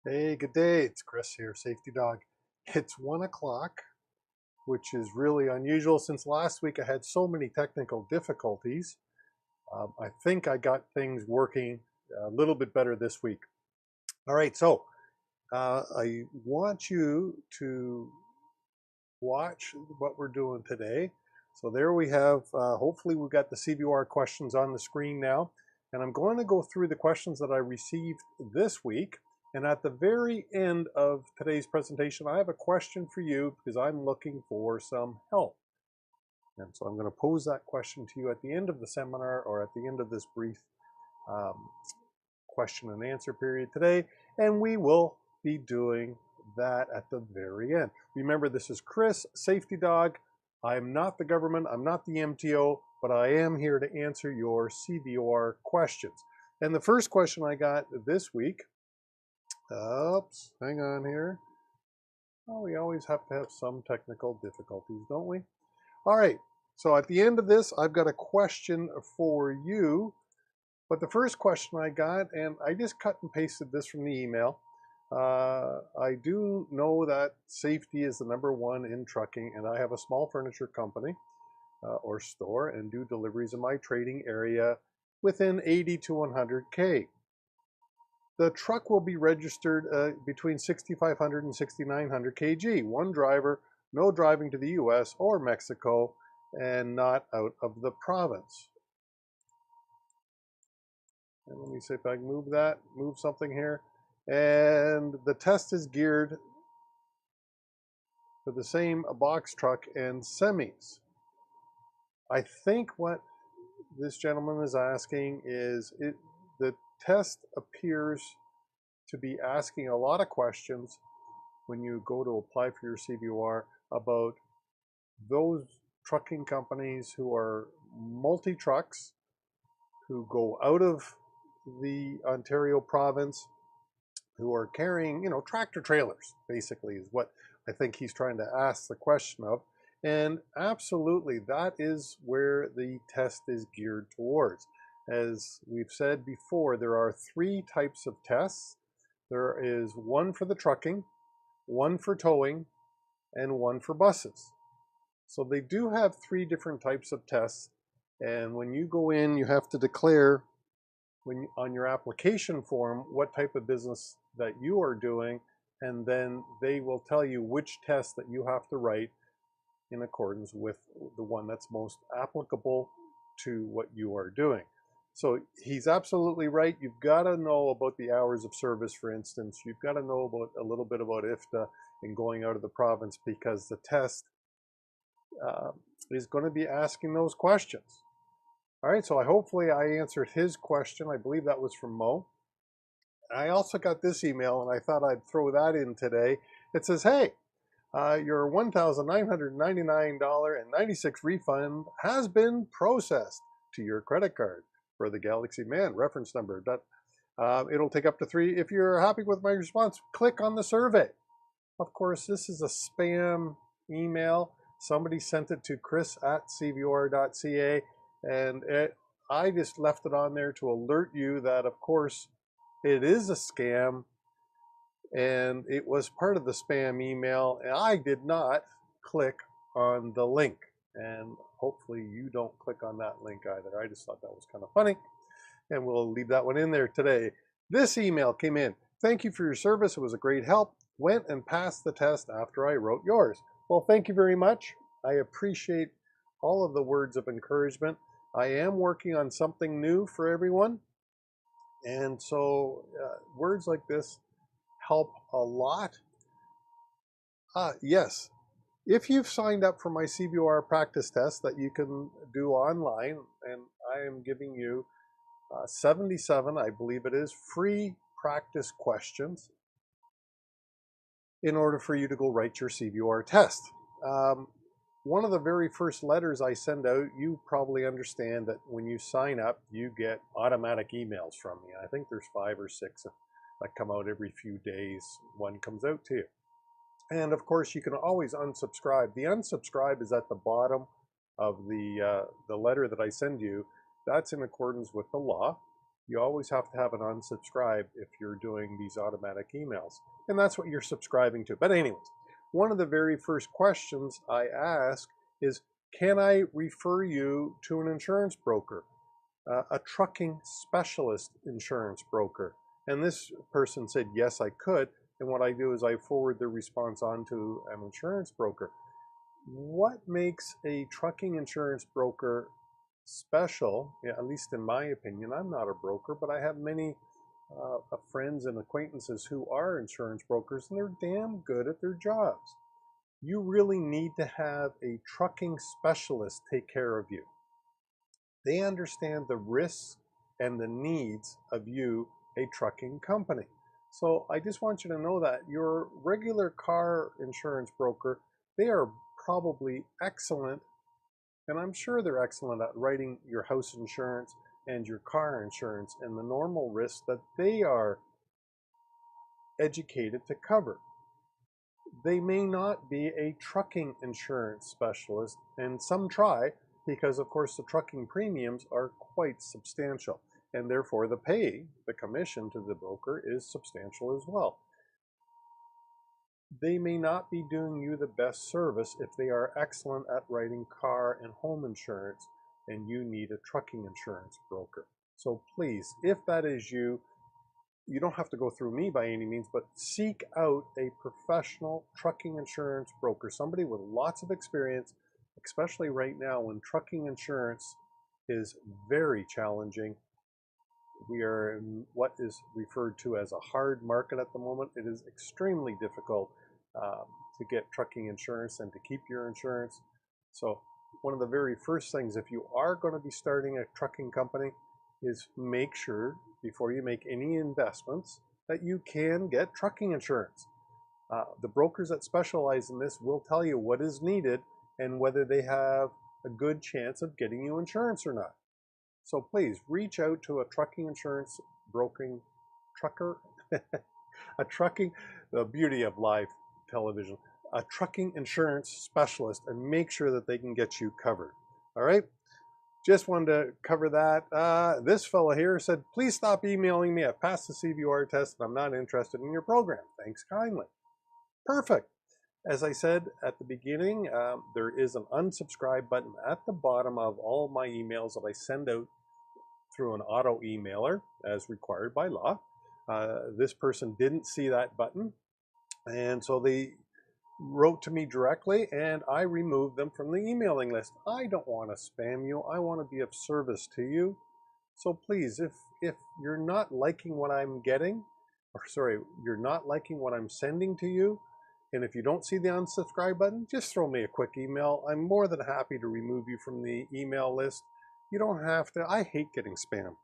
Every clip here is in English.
Hey, good day. It's Chris here, Safety Dog. It's 1 o'clock, which is really unusual since last week I had so many technical difficulties. I think I got things working a little bit better this week. All right, so I want you to watch what we're doing today. So there we have, hopefully we've got the CVOR questions on the screen now. And I'm going to go through the questions that I received this week. And at the very end of today's presentation, I have a question for you because I'm looking for some help. And so I'm going to pose that question to you at the end of the seminar or at the end of this brief um, question and answer period today. And we will be doing that at the very end. Remember, this is Chris, Safety Dog. I'm not the government, I'm not the MTO, but I am here to answer your CVOR questions. And the first question I got this week, oops, hang on here. Oh, we always have to have some technical difficulties, don't we? All right, so at the end of this, I've got a question for you. But the first question I got, and I just cut and pasted this from the email. I do know that safety is the #1 in trucking, and I have a small furniture company or store and do deliveries in my trading area within 80 to 100K. The truck will be registered between 6,500 and 6,900 kg. One driver, no driving to the US or Mexico, and not out of the province. And let me see if I can move something here. And the test is geared for the same box truck and semis. I think what this gentleman is asking is the test appears to be asking a lot of questions when you go to apply for your CVOR about those trucking companies who are multi-trucks, who go out of the Ontario province, who are carrying, tractor trailers, basically, is what I think he's trying to ask the question of. And absolutely, that is where the test is geared towards. As we've said before, there are 3 types of tests. There is one for the trucking, one for towing, and one for buses. So they do have 3 different types of tests. And when you go in, you have to declare on your application form what type of business that you are doing, and then they will tell you which test that you have to write in accordance with the one that's most applicable to what you are doing. So he's absolutely right. You've got to know about the hours of service, for instance. You've got to know about a little bit about IFTA and going out of the province, because the test is going to be asking those questions. All right, so hopefully I answered his question. I believe that was from Mo. I also got this email, and I thought I'd throw that in today. It says, hey, your $1,999.96 refund has been processed to your credit card for the Galaxy Man reference number. It'll take up to 3. If you're happy with my response, click on the survey. Of course, this is a spam email. Somebody sent it to chris@cvor.ca, and I just left it on there to alert you that, of course, it is a scam, and it was part of the spam email, and I did not click on the link. And hopefully you don't click on that link either. I just thought that was kind of funny, and we'll leave that one in there today. This email came in. Thank you for your service. It was a great help. Went and passed the test after I wrote yours. Well, thank you very much. I appreciate all of the words of encouragement. I am working on something new for everyone. And so words like this help a lot. Yes, if you've signed up for my CVOR practice test that you can do online, and I am giving you 77, I believe it is, free practice questions in order for you to go write your CVOR test. One of the very first letters I send out, you probably understand that when you sign up, you get automatic emails from me. I think there's 5 or 6 that come out every few days. One comes out to you. And of course, you can always unsubscribe. The unsubscribe is at the bottom of the letter that I send you. That's in accordance with the law. you always have to have an unsubscribe if you're doing these automatic emails. And that's what you're subscribing to. But anyways, one of the very first questions I ask is, can I refer you to an insurance broker, a trucking specialist insurance broker? And this person said, yes, I could. And what I do is I forward the response on to an insurance broker. What makes a trucking insurance broker special, at least in my opinion? I'm not a broker, but I have many friends and acquaintances who are insurance brokers, and they're damn good at their jobs. You really need to have a trucking specialist take care of you. They understand the risks and the needs of you, a trucking company. So I just want you to know that your regular car insurance broker, they are probably excellent, and I'm sure they're excellent at writing your house insurance and your car insurance and the normal risks that they are educated to cover. They may not be a trucking insurance specialist, and some try, because of course the trucking premiums are quite substantial, and therefore the commission to the broker is substantial as well. They may not be doing you the best service if they are excellent at writing car and home insurance and you need a trucking insurance broker. So please, if that is you, you don't have to go through me by any means, but seek out a professional trucking insurance broker, somebody with lots of experience, especially right now when trucking insurance is very challenging. We are in what is referred to as a hard market at the moment. It is extremely difficult to get trucking insurance and to keep your insurance. So one of the very first things, if you are going to be starting a trucking company, is make sure before you make any investments that you can get trucking insurance. The brokers that specialize in this will tell you what is needed and whether they have a good chance of getting you insurance or not. So please reach out to a trucking insurance broking trucker, the beauty of live television, a trucking insurance specialist, and make sure that they can get you covered. All right. Just wanted to cover that. This fellow here said, please stop emailing me. I passed the CVOR test and I'm not interested in your program. Thanks kindly. Perfect. As I said at the beginning, there is an unsubscribe button at the bottom of all my emails that I send out through an auto emailer as required by law. This person didn't see that button, and so they wrote to me directly and I removed them from the emailing list. I don't want to spam you. I want to be of service to you. So please, if you're not liking what I'm getting, or sorry, you're not liking what I'm sending to you, and if you don't see the unsubscribe button, just throw me a quick email. I'm more than happy to remove you from the email list. You don't have to. I hate getting spam,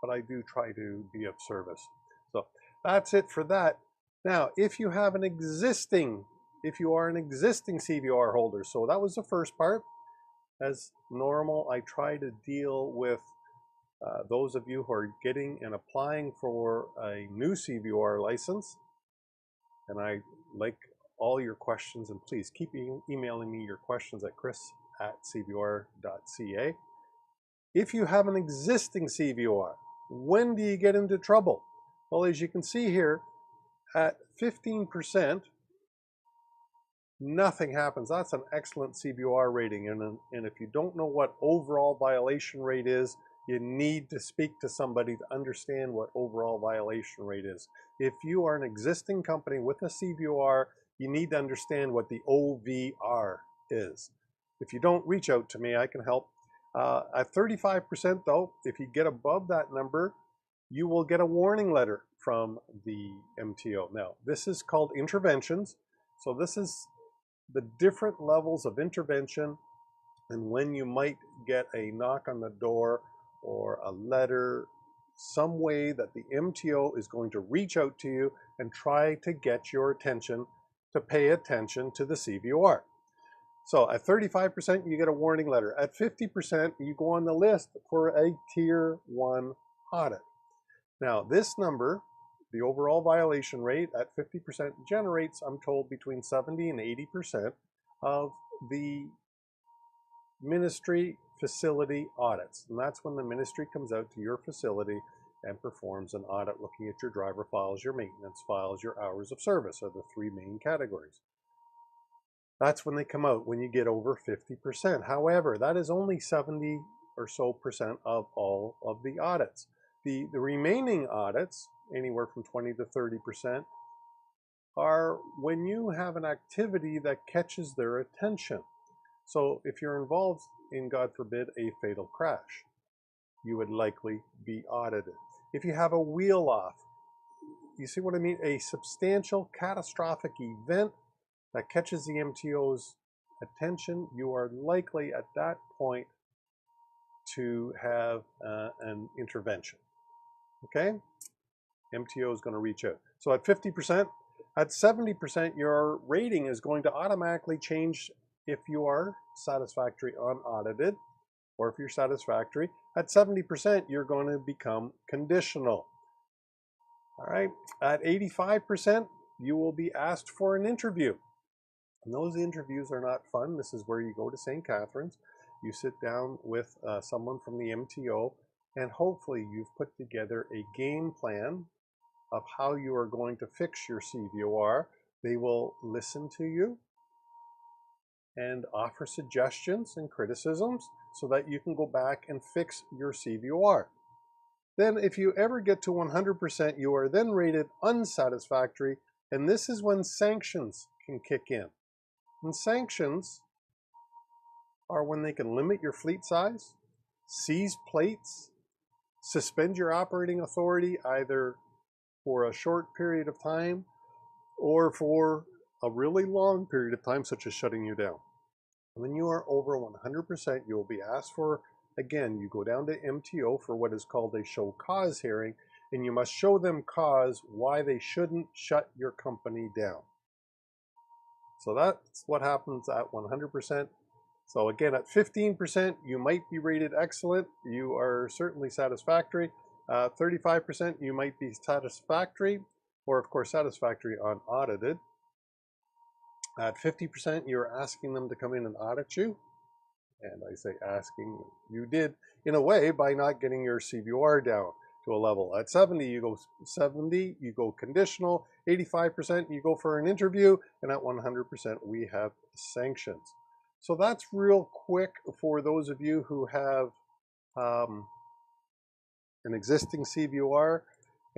but I do try to be of service. So that's it for that. Now, if you are an existing CVOR holder, so that was the first part. As normal, I try to deal with those of you who are getting and applying for a new CVOR license. And I like all your questions, and please keep emailing me your questions at chris@cvor.ca. If you have an existing CVOR, when do you get into trouble? Well, as you can see here, at 15%, nothing happens. That's an excellent CVOR rating. And if you don't know what overall violation rate is, you need to speak to somebody to understand what overall violation rate is. If you are an existing company with a CVOR, you need to understand what the OVR is. If you don't, reach out to me. I can help. At 35% though, if you get above that number, you will get a warning letter from the MTO. Now, this is called interventions. So this is the different levels of intervention and when you might get a knock on the door or a letter, some way that the MTO is going to reach out to you and try to get your attention to pay attention to the CVOR. So at 35%, you get a warning letter. At 50%, you go on the list for a Tier 1 audit. Now, this number, the overall violation rate at 50% generates, I'm told, between 70 and 80% of the ministry facility audits. And that's when the ministry comes out to your facility and performs an audit looking at your driver files, your maintenance files, your hours of service are the three main categories. That's when they come out, when you get over 50%. However, that is only 70 or so percent of all of the audits. The remaining audits, anywhere from 20 to 30%, are when you have an activity that catches their attention. So if you're involved in, God forbid, a fatal crash, you would likely be audited. If you have a wheel off, you see what I mean? A substantial catastrophic event that catches the MTO's attention, you are likely at that point to have an intervention. Okay? MTO is going to reach out. So at 50%, at 70%, your rating is going to automatically change if you are satisfactory unaudited, or if you're satisfactory. At 70%, you're going to become conditional. All right. At 85%, you will be asked for an interview. And those interviews are not fun. This is where you go to St. Catharines, you sit down with someone from the MTO, and hopefully you've put together a game plan of how you are going to fix your CVOR. They will listen to you and offer suggestions and criticisms so that you can go back and fix your CVOR. Then if you ever get to 100%, you are then rated unsatisfactory, and this is when sanctions can kick in. And sanctions are when they can limit your fleet size, seize plates, suspend your operating authority either for a short period of time or for a really long period of time, such as shutting you down. When you are over 100%, you will be asked for, again, you go down to MTO for what is called a show cause hearing, and you must show them cause why they shouldn't shut your company down. So that's what happens at 100%. So again, at 15%, you might be rated excellent. You are certainly satisfactory. 35%, you might be satisfactory, or of course, satisfactory unaudited. At 50%, you're asking them to come in and audit you. And I say asking, you did in a way by not getting your CVOR down to a level. At 70, you go conditional. 85%, you go for an interview. And at 100%, we have sanctions. So that's real quick for those of you who have an existing CVOR.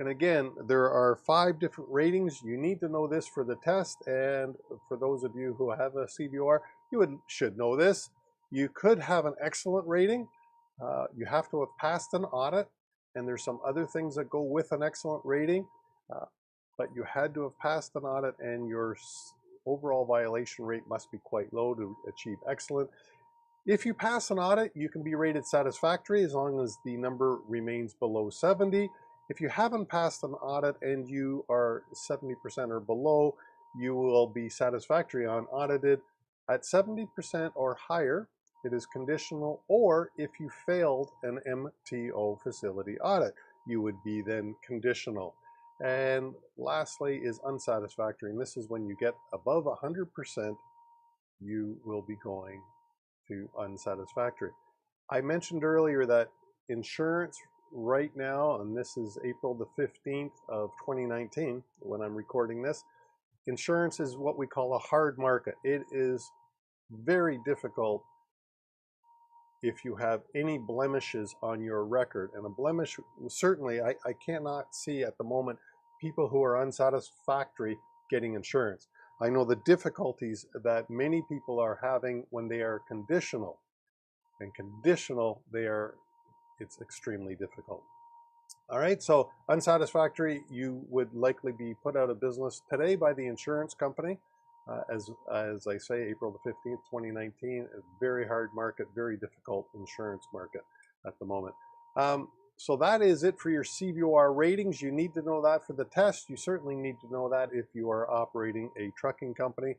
And again, there are 5 different ratings. You need to know this for the test. And for those of you who have a CVOR, you should know this. You could have an excellent rating. You have to have passed an audit. And there's some other things that go with an excellent rating. But you had to have passed an audit, and your overall violation rate must be quite low to achieve excellent. If you pass an audit, you can be rated satisfactory as long as the number remains below 70. If you haven't passed an audit and you are 70% or below, you will be satisfactory unaudited. At 70% or higher, it is conditional, or if you failed an MTO facility audit, you would be then conditional. And lastly is unsatisfactory, and this is when you get above 100%, you will be going to unsatisfactory. I mentioned earlier that insurance right now, and this is April the 15th of 2019 when I'm recording this, insurance is what we call a hard market. It is very difficult if you have any blemishes on your record. And a blemish, certainly, I cannot see at the moment people who are unsatisfactory getting insurance. I know the difficulties that many people are having when they are conditional. And conditional, it's extremely difficult. All right, so unsatisfactory, you would likely be put out of business today by the insurance company. As I say, April the 15th, 2019, a very hard market, very difficult insurance market at the moment. So that is it for your CVOR ratings. You need to know that for the test. You certainly need to know that if you are operating a trucking company.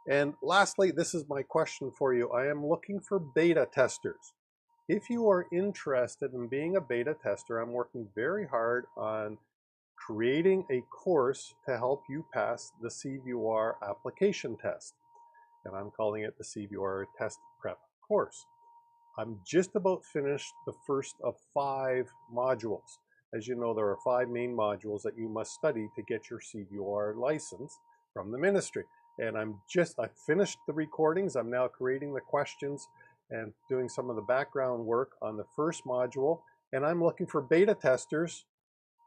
And lastly, this is my question for you. I am looking for beta testers. If you are interested in being a beta tester, I'm working very hard on creating a course to help you pass the CVOR application test. And I'm calling it the CVOR Test Prep course. I'm just about finished the first of 5 modules. As you know, there are 5 main modules that you must study to get your CVOR license from the ministry. And I finished the recordings. I'm now creating the questions and doing some of the background work on the first module. And I'm looking for beta testers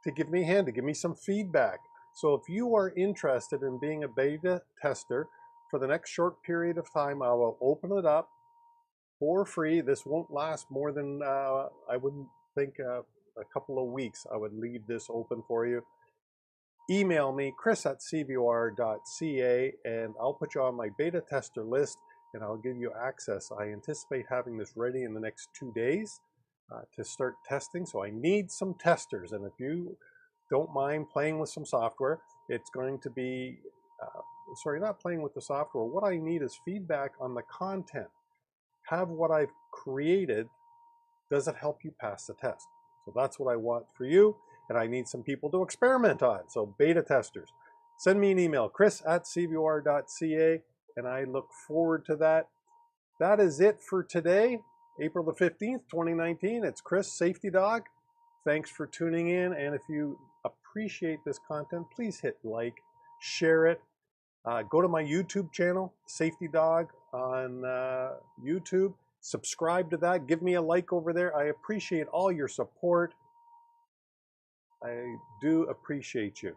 to give me a hand, to give me some feedback. So if you are interested in being a beta tester for the next short period of time, I will open it up for free. This won't last more than, I wouldn't think, a couple of weeks. I would leave this open for you. Email me, chris@cvor.ca, and I'll put you on my beta tester list, and I'll give you access. I anticipate having this ready in the next 2 days to start testing. So I need some testers, and if you don't mind playing with some software, it's going to be, sorry, not playing with the software. What I need is feedback on the content. Have what I've created, does it help you pass the test? So that's what I want for you, and I need some people to experiment on. So beta testers, send me an email, chris@cvor.ca, and I look forward to that. That is it for today, April the 15th, 2019. It's Chris, Safety Dog. Thanks for tuning in, and if you appreciate this content, please hit like, share it. Go to my YouTube channel, Safety Dog on YouTube. Subscribe to that. Give me a like over there. I appreciate all your support. I do appreciate you.